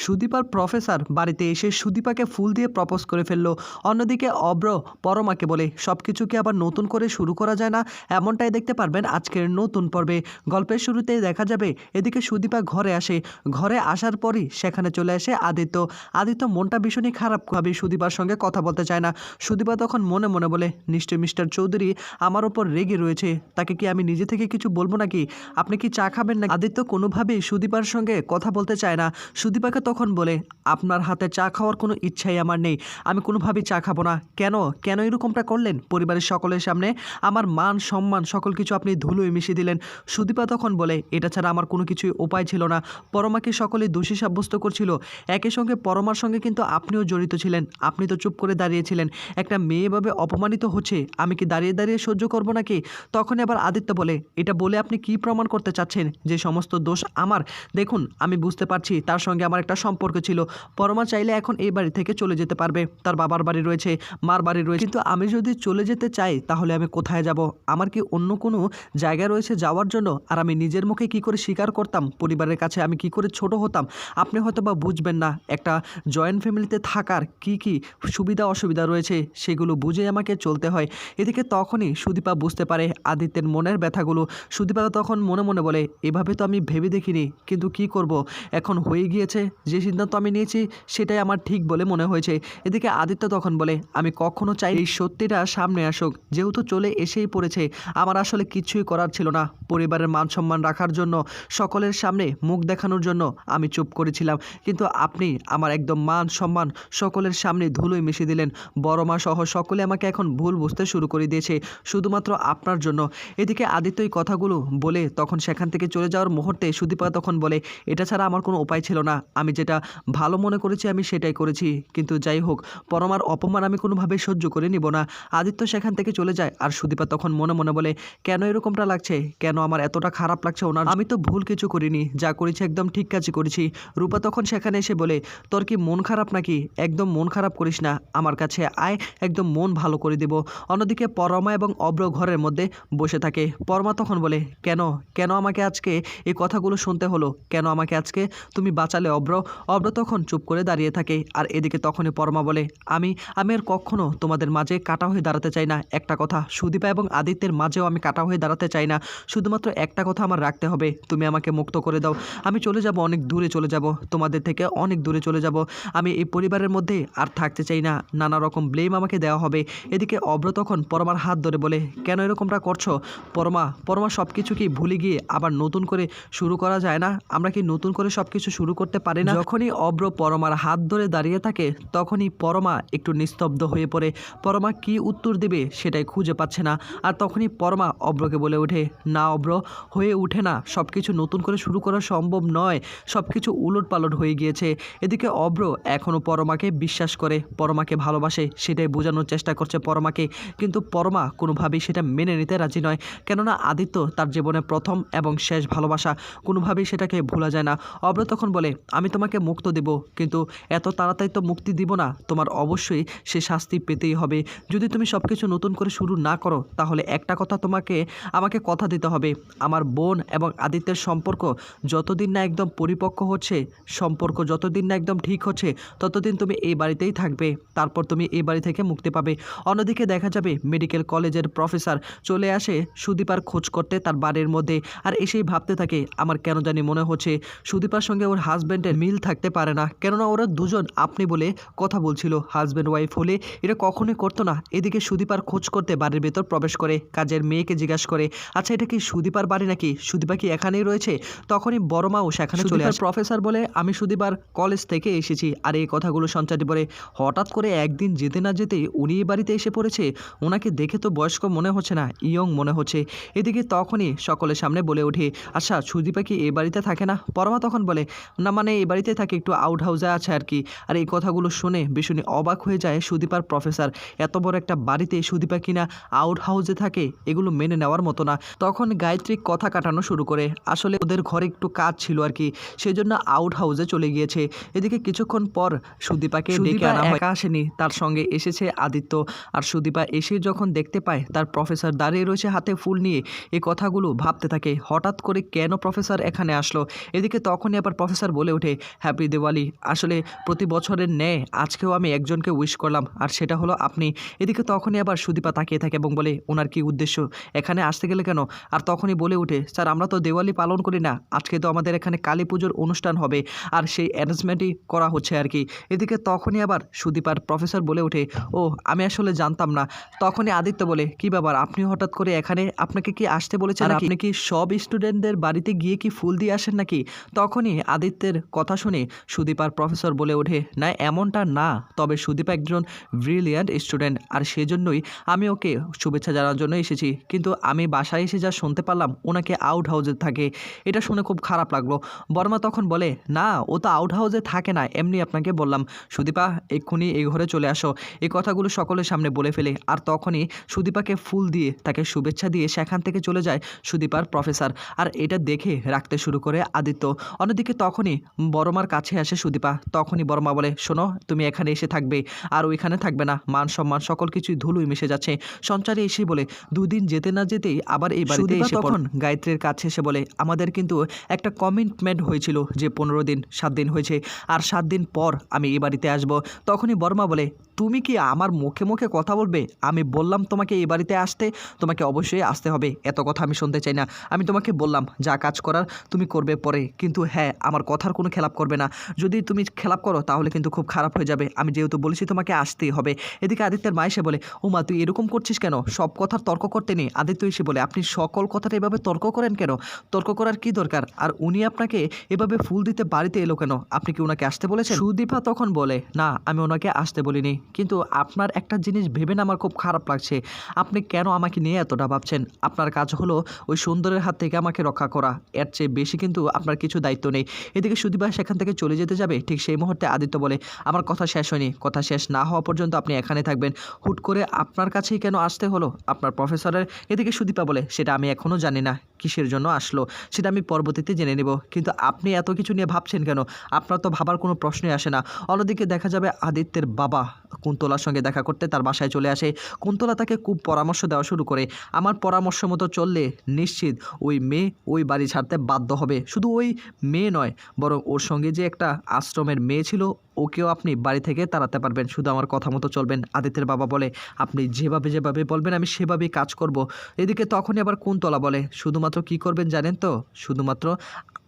সুদীপার professor বাড়িতে এসে সুদীপাকে ফুল দিয়ে প্রপোজ করে ফেললো। অন্যদিকে অব্র পরমাকে বলে সব কিছুকে আবার নতুন করে শুরু করা যায় না, এমনটাই দেখতে পারবেন আজকের নতুন পর্বে। গল্পের শুরুতেই দেখা যাবে এদিকে সুদীপা ঘরে আসে, ঘরে আসার পরই সেখানে চলে আসে আদিত্য। আদিত্য মনটা ভীষণই খারাপ ভাবে সুদীপার সঙ্গে কথা বলতে চায় না। সুদীপা তখন মনে মনে বলে নিশ্চয় মিস্টার চৌধুরী আমার ওপর রেগে রয়েছে, তাকে কি আমি নিজে থেকে কিছু বলবো নাকি? আপনি কি চা খাবেন না? আদিত্য কোনোভাবেই সুদীপার সঙ্গে কথা বলতে চায় না। সুদীপাকে তখন বলে আপনার হাতে চা খাওয়ার কোনো ইচ্ছাই আমার নেই, আমি কোনোভাবেই চা খাবো না। কেন কেন এরকমটা করলেন? পরিবারের সকলের সামনে আমার মান সম্মান সকল কিছু আপনি ধুলোয় মিশিয়ে দিলেন। সুদীপা তখন বলে এটা ছাড়া আমার কোনো কিছুই উপায় ছিল না। পরমাকে সকলে দোষী সাব্যস্ত করছিল, একই সঙ্গে পরমার সঙ্গে কিন্তু আপনিও জড়িত ছিলেন। আপনি তো চুপ করে দাঁড়িয়েছিলেন, একটা মেয়ে ভাবে অপমানিত হচ্ছে, আমি কি দাঁড়িয়ে দাঁড়িয়ে সহ্য করব নাকি? তখন আবার আদিত্য বলে এটা বলে আপনি কি প্রমাণ করতে চাচ্ছেন যে সমস্ত দোষ আমার? দেখুন আমি বুঝতে পারছি তার সঙ্গে আমার একটা সম্পর্ক ছিল। পরমা চাইলে এখন এই বাড়ি থেকে চলে যেতে পারবে, তার বাবার বাড়ি রয়েছে, মার বাড়ি রয়েছে, কিন্তু আমি যদি চলে যেতে চাই তাহলে আমি কোথায় যাব? আমার কি অন্য কোনো জায়গা রয়েছে যাওয়ার জন্য? আর আমি নিজের মুখে কি করে স্বীকার করতাম, পরিবারের কাছে আমি কি করে ছোট হতাম? আপনি হয়তো বা বুঝবেন না একটা জয়েন্ট ফ্যামিলিতে থাকার কি কি সুবিধা অসুবিধা রয়েছে, সেগুলো বুঝে আমাকে চলতে হয়। এদিকে তখনই সুদীপা বুঝতে পারে আদিত্যের মনের ব্যথাগুলো। সুদীপা তখন মনে মনে বলে এভাবে তো আমি ভেবে দেখিনি, কিন্তু কি করব, এখন হয়ে গিয়েছে, যে সিদ্ধান্ত আমি নিয়েছি সেটাই আমার ঠিক বলে মনে হয়েছে। এদিকে আদিত্য তখন বলে আমি কখনো চাই এই সত্যিটা সামনে আসুক, যেহেতু চলে এসেই পড়েছে, আমার আসলে কিছুই করার ছিল না। পরিবারের মান সম্মান রাখার জন্য, সকলের সামনে মুখ দেখানোর জন্য আমি চুপ করেছিলাম, কিন্তু আপনি আমার একদম মান সম্মান সকলের সামনে ধুলোয় মিশিয়ে দিলেন। বড় মা সহ সকলে আমাকে এখন ভুল বুঝতে শুরু করে দিয়েছে শুধুমাত্র আপনার জন্য। এদিকে আদিত্য এই কথাগুলো বলে তখন সেখান থেকে চলে যাওয়ার মুহূর্তে সুদীপা তখন বলে এটা ছাড়া আমার কোনো উপায় ছিল না, আমি যেটা ভালো মনে করেছি আমি সেটাই করেছি, কিন্তু যাই হোক পরমার অপমান আমি কোনোভাবেই সহ্য করে নিব না। আদিত্য সেখান থেকে চলে যায় আর সুদীপা তখন মনে মনে বলে কেন এরকমটা লাগছে, কেন আমার এতটা খারাপ লাগছে ওনার? আমি তো ভুল কিছু করিনি, যা করেছি একদম ঠিক কাজই করেছি। রূপা তখন সেখানে এসে বলে তোর কি মন খারাপ নাকি? একদম মন খারাপ করিস না, আমার কাছে আয়, একদম মন ভালো করে দেব। অন্যদিকে পরমা এবং অব্র ঘরের মধ্যে বসে থাকে। পরমা তখন বলে কেন কেন আমাকে আজকে এই কথাগুলো শুনতে হলো, কেন আমাকে আজকে তুমি বাঁচালে অব্র? অব্র তখন চুপ করে দাঁড়িয়ে থাকে। আর এদিকে তখনই পরমা বলে আমি আমি আর কখনো তোমাদের মাঝে কাটা হয়ে দাঁড়াতে চাই না। একটা কথা, সুদীপা এবং আদিত্যের মাঝেও আমি কাটা হয়ে দাঁড়াতে চাই না। শুধুমাত্র একটা কথা আমার রাখতে হবে, তুমি আমাকে মুক্ত করে দাও, আমি চলে যাব, অনেক দূরে চলে যাব, তোমাদের থেকে অনেক দূরে চলে যাব। আমি এই পরিবারের মধ্যে আর থাকতে চাই না, নানা রকম ব্লেম আমাকে দেওয়া হবে। এদিকে অব্র তখন পরমার হাত ধরে বলে কেন এরকমটা করছো পরমা? পরমা সব কিছু কি ভুলে গিয়ে আবার নতুন করে শুরু করা যায় না? আমরা কি নতুন করে সব কিছু শুরু করতে পারি না? যখনই অব্র পরমার হাত ধরে দাঁড়িয়ে থাকে তখনই পরমা একটু নিস্তব্ধ হয়ে পড়ে। পরমা কি উত্তর দেবে সেটাই খুঁজে পাচ্ছে না। আর তখনই পরমা অব্রকে বলে ওঠে না অব্র, হয়ে উঠে না, সব কিছু নতুন করে শুরু করা সম্ভব নয়, সব কিছু উলটপালট হয়ে গিয়েছে। এদিকে অব্র এখনও পরমাকে বিশ্বাস করে, পরমাকে ভালোবাসে, সেটাই বোঝানোর চেষ্টা করছে পরমাকে, কিন্তু পরমা কোনোভাবেই সেটা মেনে নিতে রাজি নয়। কেননা আদিত্য তার জীবনে প্রথম এবং শেষ ভালোবাসা, কোনোভাবেই সেটাকে ভোলা যায় না। অব্র তখন বলে আমি তোমাকে মুক্ত দেব, কিন্তু এত তাড়াতাড়ি তো মুক্তি দিব না, তোমার অবশ্যই সে শাস্তি পেতেই হবে। যদি তুমি সব কিছু নতুন করে শুরু না করো তাহলে একটা কথা আমাকে কথা দিতে হবে, আমার বোন এবং আদিত্যের সম্পর্ক যতদিন না একদম পরিপক্ক হচ্ছে, সম্পর্ক যতদিন না একদম ঠিক হচ্ছে, ততদিন তুমি এই বাড়িতেই থাকবে, তারপর তুমি এই বাড়ি থেকে মুক্তি পাবে। অন্যদিকে দেখা যাবে মেডিকেল কলেজের প্রফেসর চলে আসে সুদীপার খোঁজ করতে তার বাড়ির মধ্যে। আর এসেই ভাবতে থাকে আমার কেন জানি মনে হচ্ছে সুদীপার সঙ্গে ওর হাজব্যান্ডের মিল থাকতে পারে না, কেননা ওরা দুজন আপনি বলে কথা বলছিল, হাজব্যান্ড ওয়াইফ হলে এটা কখনোই করতো না। এদিকে সুদীপার খোঁজ করতে বাড়ির ভেতর প্রবেশ করে, কাজের মেয়েকে জিজ্ঞাসা করে আচ্ছা এটা কি সুদীপার বাড়ি নাকি, সুদীপা কি এখানেই রয়েছে? তখনই বড় মাও সেখানে চলে আসে। প্রফেসর বলে আমি সুদীপার কলেজ থেকে এসেছি। আর এই কথাগুলো সঞ্চারী বলে হঠাৎ করে একদিন যেতে না যেতেই উনি এই বাড়িতে এসে পড়েছে, ওনাকে দেখে তো বয়স্ক মনে হচ্ছে না, ইয়ং মনে হচ্ছে। এদিকে তখনই সকলের সামনে বলে ওঠে আচ্ছা সুদীপা কি এই বাড়িতে থাকে না? পরমা তখন বলে না মানে এই বাড়িতে থাকে, একটু আউট হাউসে আছে আর কি। আর এই কথাগুলো শুনে ভীষণই অবাক হয়ে যায় সুদীপার প্রফেসর, এত বড় একটা বাড়িতে সুদীপা কিনা আউট হাউসে থাকে, এগুলো মেনে নেওয়ার মতো না। তখন গায়ত্রী কথা কাটানো শুরু করে, আসলে ওদের ঘরে একটু কাজ ছিল আর কি, সেজন্য আউট হাউসে চলে গিয়েছে। এদিকে কিছুক্ষণ পর সুদীপাকে ডেকে আনা হয়। একা আসেনি, তার সঙ্গে এসেছে আদিত্য। আর সুদীপা এসে যখন দেখতে পায় তার প্রফেসর দাঁড়িয়ে রয়েছে হাতে ফুল নিয়ে, এই কথাগুলো ভাবতে থাকে হঠাৎ করে কেন প্রফেসর এখানে আসলো। এদিকে তখনই আবার প্রফেসর বলে ওঠে হ্যাপি দিওয়ালি। আসলে প্রতি বছরের ন্যায় আজকেও আমি একজনকে উইশ করলাম, আর সেটা হলো আপনি। এদিকে তখনই আবার সুদীপা তাকিয়ে থাকে এবং বলে, ওনার কি উদ্দেশ্য, এখানে আসতে গেলে কেন? আর তখনই বলে ওঠে, স্যার আমরা তো দিওয়ালি পালন করি না, আজকে তো আমাদের এখানে কালী পুজোর অনুষ্ঠান হবে, আর সেই অ্যারেঞ্জমেন্টই করা হচ্ছে আর কি। এদিকে তখনই আবার সুদীপার প্রফেসর বলে ওঠে, ও আমি আসলে জানতাম না। তখনই আদিত্য বলে, কি ব্যাপার, আপনি হঠাৎ করে এখানে, আপনাকে কি আসতে বলেছেন নাকি? আপনি কি সব স্টুডেন্টদের বাড়িতে গিয়ে কি ফুল দিয়ে আসেন নাকি? তখনই আদিত্যের কথা শুনে সুদীপার প্রফেসর বলে ওঠে, না এমনটা না, তবে সুদীপা একজন ব্রিলিয়ান্ট স্টুডেন্ট, আর সেজন্যই আমি ওকে শুভেচ্ছা জানানোর জন্য এসেছি। কিন্তু আমি বাসায় এসে যা শুনতে পারলাম ওনাকে আউট হাউসে থাকে, এটা শুনে খুব খারাপ লাগলো। বর্মা তখন বলে, না ও তো আউট হাউসে থাকে না, এমনি আপনাকে বললাম। সুদীপা এক্ষুনি এই ঘরে চলে আসো। এই কথাগুলো সকলের সামনে বলে ফেলে, আর তখনই সুদীপাকে ফুল দিয়ে তাকে শুভেচ্ছা দিয়ে সেখান থেকে চলে যায় সুদীপার প্রফেসর। আর এটা দেখে রাখতে শুরু করে আদিত্য। অন্যদিকে তখনই বড়মার কাছে আসে সুদীপা। তখনই বড়মা বলে, শোনো তুমি এখানে এসে থাকবে, আর ওইখানে থাকবে না, মান সম্মান সকল কিছুই ধুলোই মিশে যাচ্ছে। সঞ্চারী এসে বলে, দুদিন যেতে না যেতেই আবার এই বাড়িতে এসে তখন গায়ত্রীর কাছে এসে বলে, আমাদের কিন্তু একটা কমিটমেন্ট হয়েছিল যে 15 দিন, 7 দিন হয়েছে, আর 7 দিন পর আমি এই বাড়িতে আসবো। তখনই বর্মা বলে, তুমি কি আমার মুখে মুখে কথা বলবে? আমি বললাম তোমাকে এই বাড়িতে আসতে, তোমাকে অবশ্যই আসতে হবে, এত কথা আমি শুনতে চাই না। আমি তোমাকে বললাম যা কাজ করার তুমি করবে পরে, কিন্তু হ্যাঁ আমার কথার কোনো খেলাপ করবে না। যদি তুমি খেলাপ করো তাহলে কিন্তু খুব খারাপ হয়ে যাবে, আমি যেহেতু বলেছি তোমাকে আসতেই হবে। এদিকে আদিত্যের মা এসে বলে, উমা তুই এরকম করছিস কেন? সব কথার তর্ক করতে নেই। আদিত্য এসে বলে, আপনি সকল কথাটা এভাবে তর্ক করেন কেন? তর্ক করার কি দরকার? আর উনি আপনাকে এভাবে ফুল দিতে বাড়িতে এলো কেন? আপনি কি ওনাকে আসতে বলেছেন? সুদীপা তখন বলে, না আমি ওনাকে আসতে বলিনি, কিন্তু আপনার একটা জিনিস ভেবে না আমার খুব খারাপ লাগছে। আপনি কেন আমাকে নিয়ে এতটা ভাবছেন? আপনার কাজ হলো ওই সুন্দরের হাত থেকে আমাকে রক্ষা করা, এর চেয়ে বেশি কিন্তু আপনার কিছু দায়িত্ব নেই। এদিকে সুদীপা সেখান থেকে চলে যেতে যাবে, ঠিক সেই মুহূর্তে আদিত্য বলে, আমার কথা শেষ হয়নি, কথা শেষ না হওয়া পর্যন্ত আপনি এখানে থাকবেন। হুট করে আপনার কাছেই কেন আসতে হলো আপনার প্রফেসরের? এদিকে সুদীপা বলে, সেটা আমি এখনও জানি না কিসের জন্য আসলো, সেটা আমি পরবর্তীতে জেনে নেব, কিন্তু আপনি এত কিছু নিয়ে ভাবছেন কেন? আপনার তো ভাবার কোনো প্রশ্নই আসে না। অন্যদিকে দেখা যাবে আদিত্যের বাবা কুন্তলার সঙ্গে দেখা করতে তার বাসায় চলে আসে। কুন্তলা তাকে খুব পরামর্শ দেওয়া শুরু করে, আমার পরামর্শ মতো চললে নিশ্চিত ওই মেয়ে ওই বাড়ি ছাড়তে বাধ্য হবে। শুধু ওই মেয়ে নয়, বরং ওর সঙ্গে যে একটা আশ্রমের মেয়ে ছিল ওকেও আপনি বাড়ি থেকে তাড়াতে পারবেন, শুধু আমার কথা মতো চলবেন। আদিত্যের বাবা বলে, আপনি যেভাবে যেভাবে বলবেন আমি সেভাবেই কাজ করব। এদিকে তখনই আবার কুন্তলা বলে, শুধুমাত্র কি করবেন জানেন তো? শুধুমাত্র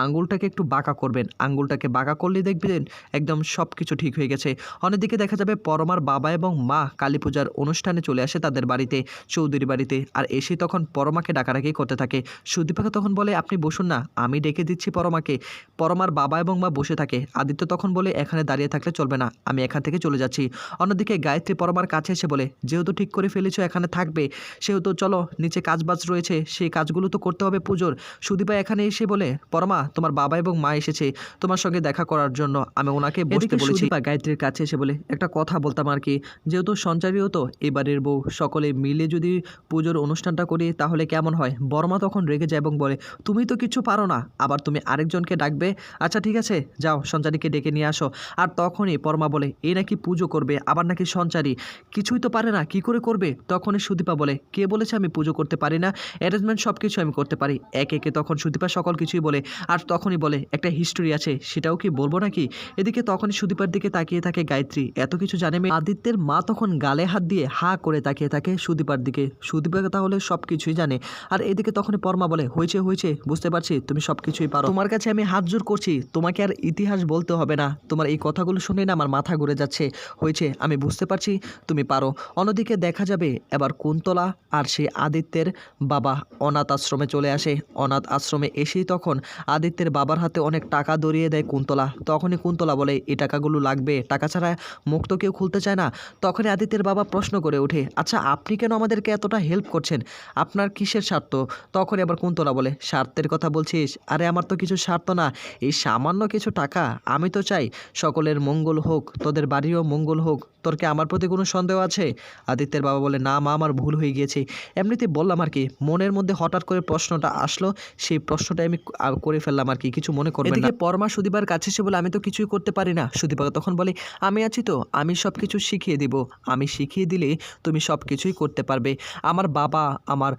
আঙুলটাকে একটু বাঁকা করবেন, আঙুলটাকে বাঁকা করলেই দেখবেন একদম সব কিছু ঠিক হয়ে গেছে। অন্যদিকে দেখা যাবে পরমার বাবা এবং মা কালী পূজার অনুষ্ঠানে চলে আসে তাদের বাড়িতে, চৌধুরী বাড়িতে। আর এসে তখন পরমাকে ডাকাডাকি করতে থাকে। সুদীপাকে তখন বলে, আপনি বসুন না, আমি ডেকে দিচ্ছি পরমাকে। পরমার বাবা এবং মা বসে থাকে। আদিত্য তখন বলে, এখানে দাঁড়িয়ে থাকলে চলবে না, আমি এখান থেকে চলে যাচ্ছি। অন্যদিকে গায়ত্রী পরমার কাছে এসে বলে, যেহেতু ঠিক করে ফেলেছো এখানে থাকবে, সেহেতু চলো নিচে কাজবাজ রয়েছে, সেই কাজগুলো তো করতে হবে পুজোর। সুদীপা এখানে এসে বলে, পরমা তোমার বাবা এবং মা এসেছে তোমার সঙ্গে দেখা করার জন্য, আমি ওনাকে বসতে বলেছি। সুদীপা গায়ত্রীর কাছে এসে বলে, একটা কথা বলতাম আর কি, যেহেতু সঞ্চারীও তো এবারের বউ, সকলে মিলে যদি পুজোর অনুষ্ঠানটা করি তাহলে কেমন হয়? বর্মা তখন রেগে যায় এবং বলে, তুমি তো কিছু পারো না, আবার তুমি আরেকজনকে ডাকবে? আচ্ছা ঠিক আছে, যাও সঞ্চারীকে ডেকে নিয়ে আসো। আর তখনই পরমা বলে, এই নাকি পুজো করবে, আবার নাকি সঞ্চারী কিছুই তো পারে না, কি করে করবে? তখনই সুদীপা বলে, কে বলেছে আমি পুজো করতে পারি না? অ্যারেঞ্জমেন্ট সব কিছু আমি করতে পারি। একে একে তখন সুদীপা সকল কিছুই বলে। আর তখনই বলে, একটা হিস্ট্রি আছে, সেটাও কি বলবো নাকি? এদিকে তখনই সুদীপার দিকে তাকিয়ে থাকে গায়ত্রী, এত কিছু জানে মেয়ে। আদিত্যের মা তখন গালে হাত দিয়ে হা করে তাকিয়ে থাকে সুদীপার দিকে। সুদীপা তাহলে সব কিছুই জানে। আর এদিকে তখনই পরমা বলে, হয়েছে হয়েছে, বুঝতে পারছি তুমি সব কিছুই পারো, তোমার কাছে আমি হাত জোর করছি, তোমাকে আর ইতিহাস বলতে হবে না, তোমার এই কথাগুলো শুনে না আমার মাথা ঘুরে যাচ্ছে। হয়েছে, আমি বুঝতে পারছি তুমি পারো। অন্যদিকে দেখা যাবে এবার কুন্তলা আর সেই আদিত্যের বাবা অনাথ আশ্রমে চলে আসে। অনাথ আশ্রমে এসেই তখন আদিত্যের বাবার হাতে অনেক টাকা ধরিয়ে দেয় কুন্তলা। তখনই কুন্তলা বলে, এই টাকাগুলো লাগবে, টাকা ছাড়া মুখ তো কেউ খুলতে চায় না। তখনই আদিত্যের বাবা প্রশ্ন করে ওঠে, আচ্ছা আপনি কেন আমাদেরকে এতটা হেল্প করছেন, আপনার কিসের স্বার্থ? তখনই আবার কুন্তলা বলে, স্বার্থের কথা বলছিস? আরে আমার তো কিছু স্বার্থ না, এই সামান্য কিছু টাকা, আমি তো চাই সকলের মঙ্গল হোক, তোদের বাড়িরও মঙ্গল হোক, তোর কি আমার প্রতি কোনো সন্দেহ আছে? আদিত্যের বাবা বলে, না মা আমার ভুল হয়ে গিয়েছে, এমনিতেই বললাম আর কি, মনের মধ্যে হঠাৎ করে প্রশ্নটা আসলো, সেই প্রশ্নটা আমি করে ফেললাম। ফেললাম আর কি, কিছু মনে করবেন না। এদিকে পরমা সুদীপার কাছে এসে বলে আমি তো কিছুই করতে পারি না। সুদীপা তখন বলে আমি আছি তো, আমি সব কিছু শিখিয়ে দিব, আমি শিখিয়ে দিলে তুমি সব কিছুই করতে পারবে। আমার বাবা, আমার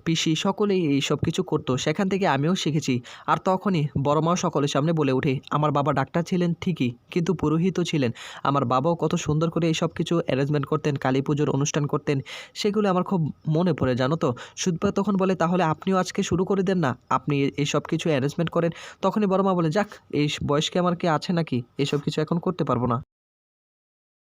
পিসি সকলেই এই সব কিছু করতো, সেখান থেকে আমিও শিখেছি। আর তখনই বড় মাও সকলের সামনে বলে ওঠে আমার বাবা ডাক্তার ছিলেন ঠিকই, কিন্তু পুরোহিতও ছিলেন। আমার বাবাও কত সুন্দর করে এই সব কিছু অ্যারেঞ্জমেন্ট করতেন, কালী পুজোর অনুষ্ঠান করতেন, সেগুলো আমার খুব মনে পড়ে জানো তো। সুদীপা তখন বলে তাহলে আপনিও আজকে শুরু করে দেন না, আপনি এই সব কিছু অ্যারেঞ্জমেন্ট করেন। তখনই বড় মা বলে যাক, এই বয়স কি আমার কি আছে নাকি, এইসব কিছু এখন করতে পারবো না।